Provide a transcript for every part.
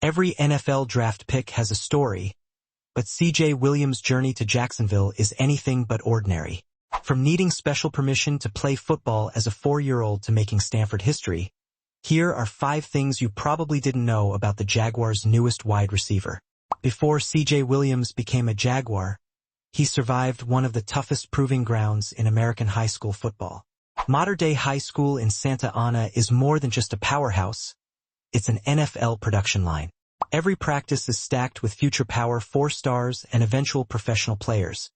Every NFL draft pick has a story, but C.J. Williams' journey to Jacksonville is anything but ordinary. From needing special permission to play football as a 4-year-old to making Stanford history, here are 5 things you probably didn't know about the Jaguars' newest wide receiver. Before C.J. Williams became a Jaguar, he survived one of the toughest proving grounds in American high school football. Modern-day high school in Santa Ana is more than just a powerhouse. It's an NFL production line. Every practice is stacked with future power 4 stars and eventual professional players,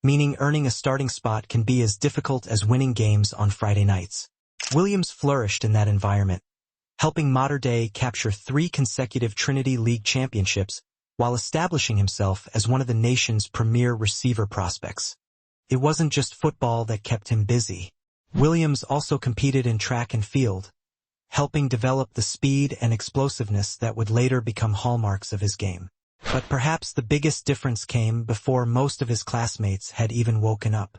meaning earning a starting spot can be as difficult as winning games on Friday nights. Williams flourished in that environment, helping Mater Dei capture 3 consecutive Trinity League championships while establishing himself as one of the nation's premier receiver prospects. It wasn't just football that kept him busy. Williams also competed in track and field, helping develop the speed and explosiveness that would later become hallmarks of his game. But perhaps the biggest difference came before most of his classmates had even woken up.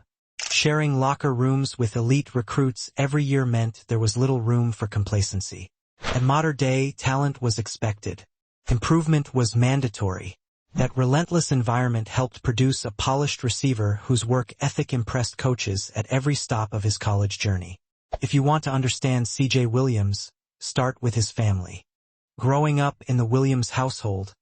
Sharing locker rooms with elite recruits every year meant there was little room for complacency. At Mater Dei, talent was expected. Improvement was mandatory. That relentless environment helped produce a polished receiver whose work ethic impressed coaches at every stop of his college journey. If you want to understand C.J. Williams, start with his family. Growing up in the Williams household,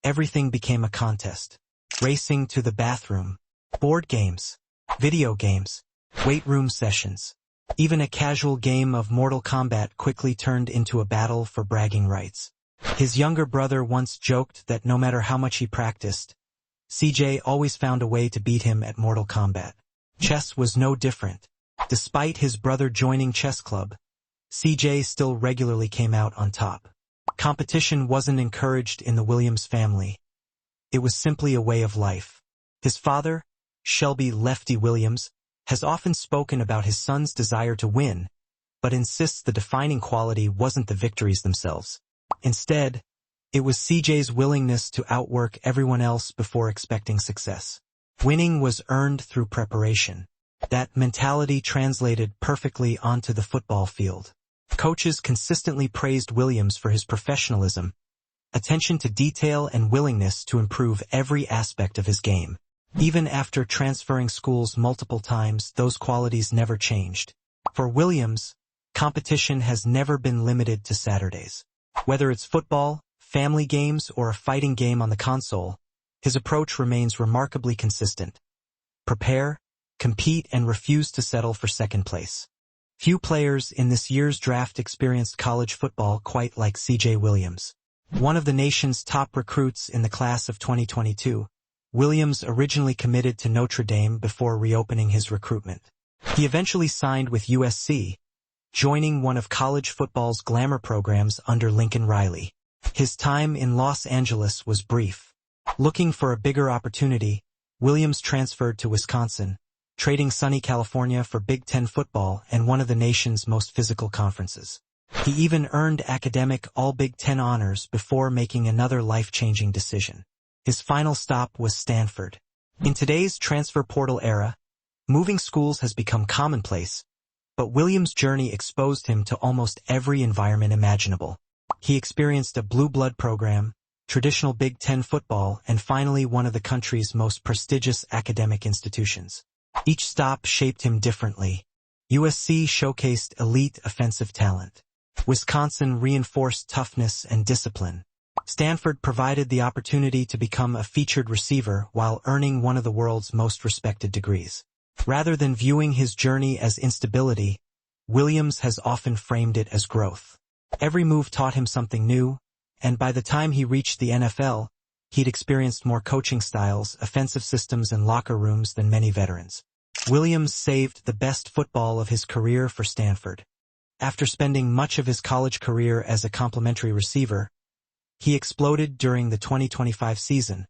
everything became a contest. Racing to the bathroom, board games, video games, weight room sessions. Even a casual game of Mortal Kombat quickly turned into a battle for bragging rights. His younger brother once joked that no matter how much he practiced, CJ always found a way to beat him at Mortal Kombat. Chess was no different. Despite his brother joining chess club, CJ still regularly came out on top. Competition wasn't encouraged in the Williams family. It was simply a way of life. His father, Shelby "Lefty" Williams, has often spoken about his son's desire to win, but insists the defining quality wasn't the victories themselves. Instead, it was CJ's willingness to outwork everyone else before expecting success. Winning was earned through preparation. That mentality translated perfectly onto the football field. Coaches consistently praised Williams for his professionalism, attention to detail, and willingness to improve every aspect of his game. Even after transferring schools multiple times, those qualities never changed. For Williams, competition has never been limited to Saturdays. Whether it's football, family games, or a fighting game on the console, his approach remains remarkably consistent. Prepare, compete, and refuse to settle for second place. Few players in this year's draft experienced college football quite like C.J. Williams. One of the nation's top recruits in the class of 2022, Williams originally committed to Notre Dame before reopening his recruitment. He eventually signed with USC, joining one of college football's glamour programs under Lincoln Riley. His time in Los Angeles was brief. Looking for a bigger opportunity, Williams transferred to Wisconsin, trading sunny California for Big Ten football and one of the nation's most physical conferences. He even earned academic All-Big Ten honors before making another life-changing decision. His final stop was Stanford. In today's transfer portal era, moving schools has become commonplace, but Williams' journey exposed him to almost every environment imaginable. He experienced a blue blood program, traditional Big Ten football, and finally one of the country's most prestigious academic institutions. Each stop shaped him differently. USC showcased elite offensive talent. Wisconsin reinforced toughness and discipline. Stanford provided the opportunity to become a featured receiver while earning one of the world's most respected degrees. Rather than viewing his journey as instability, Williams has often framed it as growth. Every move taught him something new, and by the time he reached the NFL, he'd experienced more coaching styles, offensive systems, and locker rooms than many veterans. Williams saved the best football of his career for Stanford. After spending much of his college career as a complimentary receiver, he exploded during the 2025 season,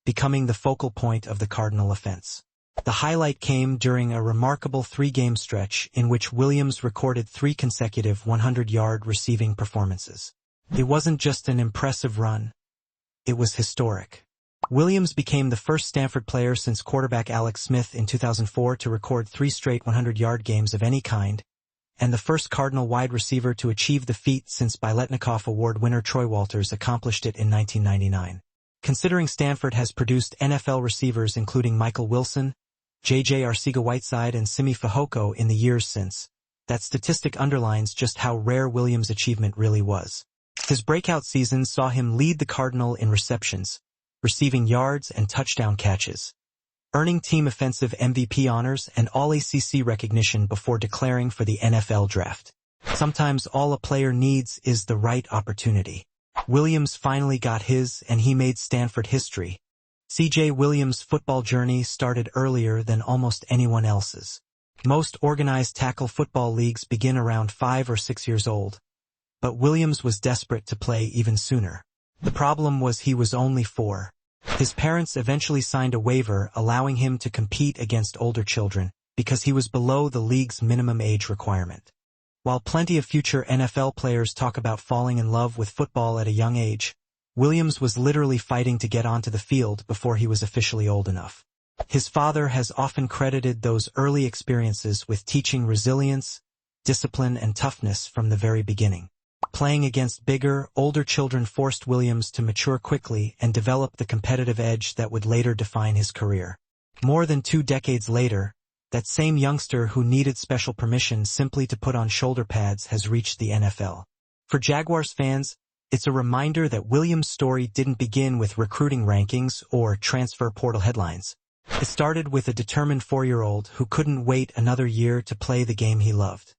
becoming the focal point of the Cardinal offense. The highlight came during a remarkable 3-game stretch in which Williams recorded 3 consecutive 100-yard receiving performances. It wasn't just an impressive run. It was historic. Williams became the first Stanford player since quarterback Alex Smith in 2004 to record 3 straight 100-yard games of any kind, and the first Cardinal wide receiver to achieve the feat since Biletnikoff Award winner Troy Walters accomplished it in 1999. Considering Stanford has produced NFL receivers including Michael Wilson, J.J. Arcega-Whiteside, and Simi Fehoko in the years since, that statistic underlines just how rare Williams' achievement really was. His breakout season saw him lead the Cardinal in receptions, receiving yards and touchdown catches, earning team offensive MVP honors and All-ACC recognition before declaring for the NFL draft. Sometimes all a player needs is the right opportunity. Williams finally got his, and he made Stanford history. C.J. Williams' football journey started earlier than almost anyone else's. Most organized tackle football leagues begin around 5 or 6 years old, but Williams was desperate to play even sooner. The problem was he was only 4. His parents eventually signed a waiver allowing him to compete against older children because he was below the league's minimum age requirement. While plenty of future NFL players talk about falling in love with football at a young age, Williams was literally fighting to get onto the field before he was officially old enough. His father has often credited those early experiences with teaching resilience, discipline, and toughness from the very beginning. Playing against bigger, older children forced Williams to mature quickly and develop the competitive edge that would later define his career. More than 2 decades later, that same youngster who needed special permission simply to put on shoulder pads has reached the NFL. For Jaguars fans, it's a reminder that Williams' story didn't begin with recruiting rankings or transfer portal headlines. It started with a determined 4-year-old who couldn't wait another year to play the game he loved.